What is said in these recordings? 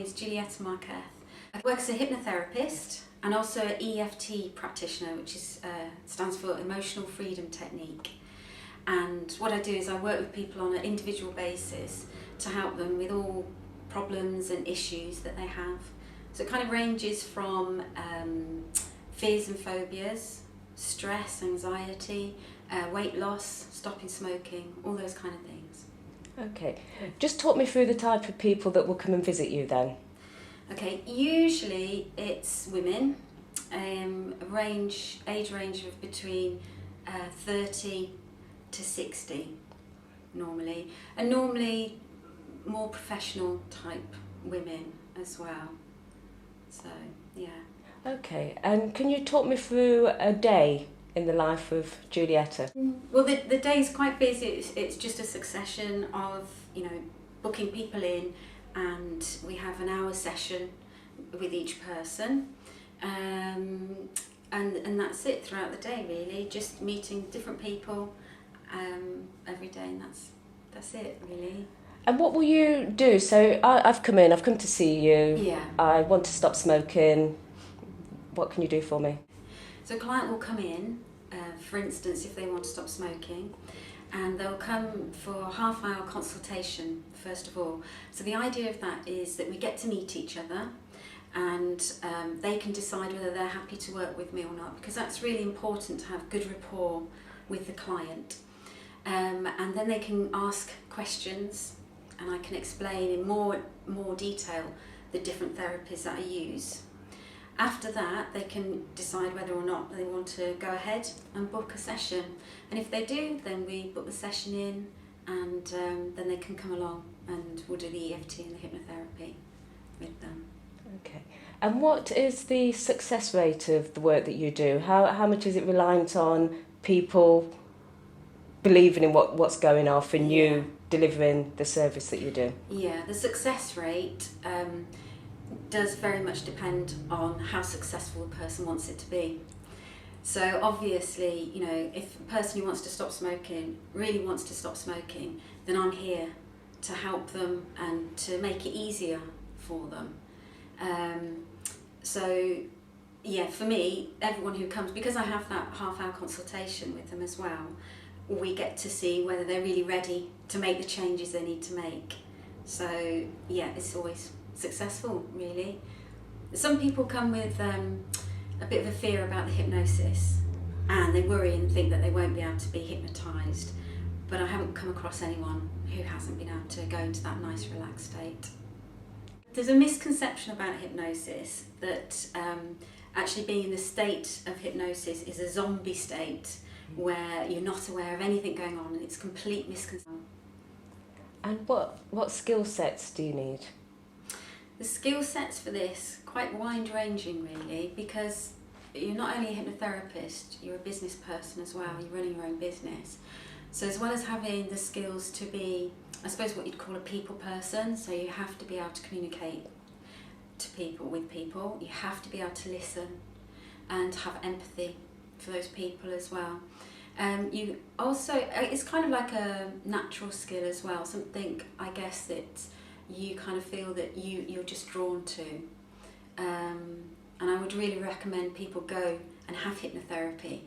is Julietta Marquez. I work as a hypnotherapist and also an EFT practitioner, which stands for Emotional Freedom Technique. And what I do is I work with people on an individual basis to help them with all problems and issues that they have. So it kind of ranges from fears and phobias, stress, anxiety, weight loss, stopping smoking, all those kind of things. Okay, just talk me through the type of people that will come and visit you then. Okay, usually it's women, age range of between 30 to 60 normally, and normally more professional type women as well. So, yeah. Okay, and can you talk me through a day in the life of Julieta? Well, the day is quite busy. It's just a succession of, booking people in, and we have an hour session with each person. And that's it throughout the day, really, just meeting different people every day, and that's it, really. And what will you do? So I've come to see you. Yeah. I want to stop smoking. What can you do for me? So a client will come in, for instance, if they want to stop smoking, and they'll come for a half-hour consultation, first of all. So the idea of that is that we get to meet each other, and they can decide whether they're happy to work with me or not, because that's really important to have good rapport with the client. And then they can ask questions, and I can explain in more detail the different therapies that I use. After that, they can decide whether or not they want to go ahead and book a session. And if they do, then we book the session in, and then they can come along and we'll do the EFT and the hypnotherapy with them. Okay. And what is the success rate of the work that you do? How much is it reliant on people believing in what's going off and you delivering the service that you do? Yeah, the success rate does very much depend on how successful the person wants it to be. So obviously, if a person who wants to stop smoking really wants to stop smoking, then I'm here to help them and to make it easier for them. For me, everyone who comes, because I have that half-hour consultation with them as well, we get to see whether they're really ready to make the changes they need to make. So it's always successful, really. Some people come with a bit of a fear about the hypnosis, and they worry and think that they won't be able to be hypnotised, but I haven't come across anyone who hasn't been able to go into that nice relaxed state. There's a misconception about hypnosis that actually being in the state of hypnosis is a zombie state where you're not aware of anything going on, and it's complete misconception. And what skill sets do you need? The skill sets for this, quite wide-ranging really, because you're not only a hypnotherapist, you're a business person as well, you're running your own business. So as well as having the skills to be, I suppose what you'd call a people person, so you have to be able to communicate to people, with people, you have to be able to listen and have empathy for those people as well. You also, it's kind of like a natural skill as well, something I guess that you kind of feel that you're just drawn to. And I would really recommend people go and have hypnotherapy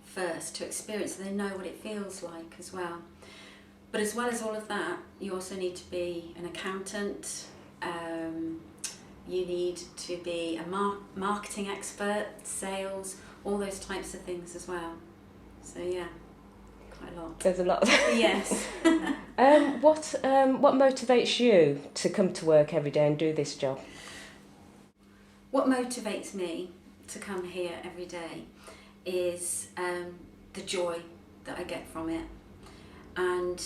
first to experience, so they know what it feels like as well. But as well as all of that, you also need to be an accountant, you need to be a marketing expert, sales, all those types of things as well. So quite a lot. There's a lot. Yes. What motivates you to come to work every day and do this job? What motivates me to come here every day is the joy that I get from it. And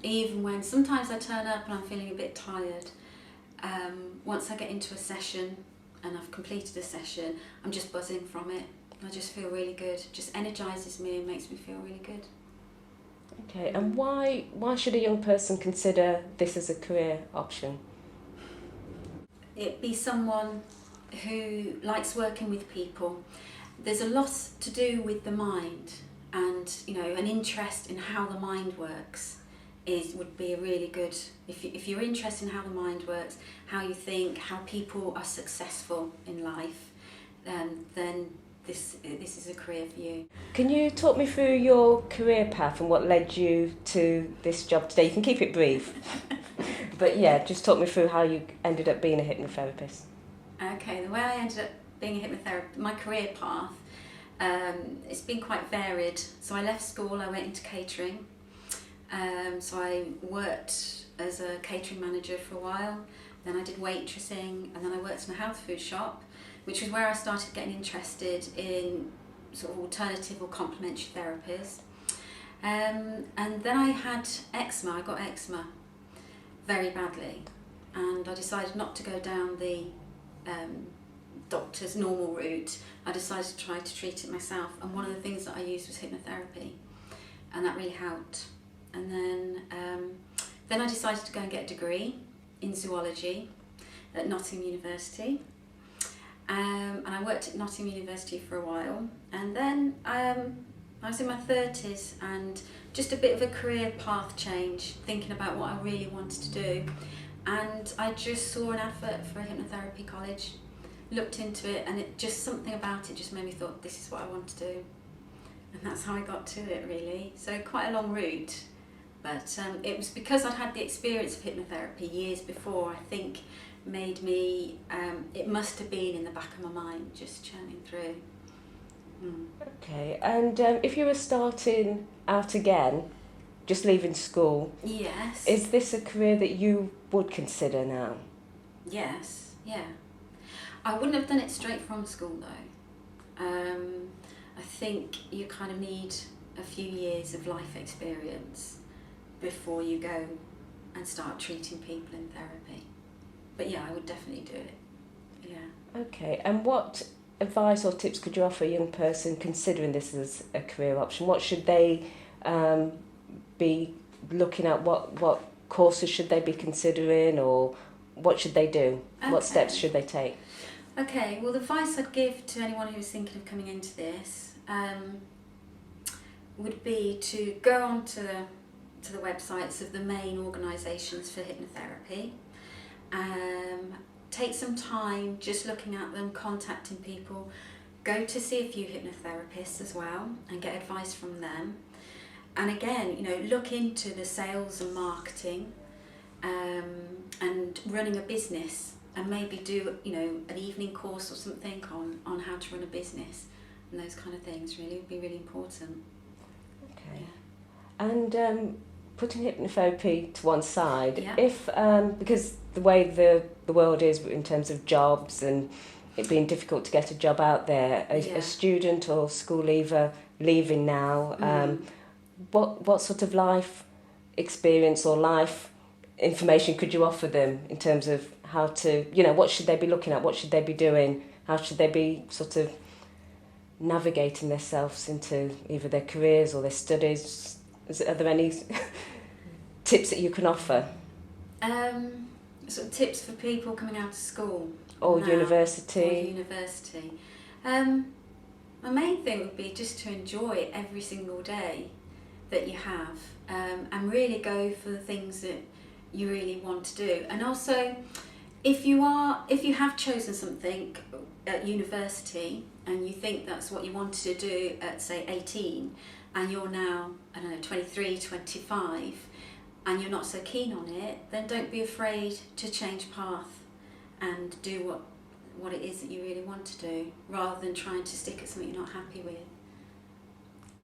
even when sometimes I turn up and I'm feeling a bit tired, once I get into a session and I've completed a session, I'm just buzzing from it. I just feel really good. It just energises me and makes me feel really good. Okay, and why should a young person consider this as a career option? It be someone who likes working with people. There's a lot to do with the mind, and an interest in how the mind works would be a really good, if you're interested in how the mind works, how you think, how people are successful in life, then this is a career for you. Can you talk me through your career path and what led you to this job today? You can keep it brief. But yeah, just talk me through how you ended up being a hypnotherapist. Okay, the way I ended up being a hypnotherapist, my career path, it's been quite varied. So I left school, I went into catering. So I worked as a catering manager for a while, then I did waitressing, and then I worked in a health food shop, which was where I started getting interested in sort of alternative or complementary therapies. And then I had eczema, I got eczema very badly, and I decided not to go down the doctor's normal route. I decided to try to treat it myself, and one of the things that I used was hypnotherapy, and that really helped. And then I decided to go and get a degree in zoology at Nottingham University. And I worked at Nottingham University for a while, and then I was in my 30s and just a bit of a career path change, thinking about what I really wanted to do. And I just saw an advert for a hypnotherapy college, looked into it, and something about it just made me thought, this is what I want to do. And that's how I got to it, really. So quite a long route, but it was because I'd had the experience of hypnotherapy years before, I think, made me, it must have been in the back of my mind, just churning through. Okay, and if you were starting out again, just leaving school, yes, is this a career that you would consider now? Yes, yeah. I wouldn't have done it straight from school though. I think you kind of need a few years of life experience before you go and start treating people in therapy. But yeah, I would definitely do it. Yeah. Okay, and what advice or tips could you offer a young person considering this as a career option? What should they be looking at? What courses should they be considering, or what should they do? Okay. What steps should they take? Okay, well, the advice I'd give to anyone who's thinking of coming into this would be to go on to the websites of the main organisations for hypnotherapy. Take some time just looking at them, contacting people. Go to see a few hypnotherapists as well and get advice from them. And again, look into the sales and marketing and running a business, and maybe do an evening course or something on how to run a business, and those kind of things really would be really important. Okay. Yeah. And putting hypnotherapy to one side, yeah. If because the way the world is in terms of jobs and it being difficult to get a job out there, a student or school leaver leaving now, what sort of life experience or life information could you offer them in terms of how to, what should they be looking at, what should they be doing, how should they be sort of navigating themselves into either their careers or their studies? Are there any tips that you can offer? Sort of tips for people coming out of school or now, university. My main thing would be just to enjoy every single day that you have, and really go for the things that you really want to do. And also, if you have chosen something at university and you think that's what you wanted to do at, say, 18, and you're now, 23, 25, and you're not so keen on it, then don't be afraid to change path and do what it is that you really want to do, rather than trying to stick at something you're not happy with.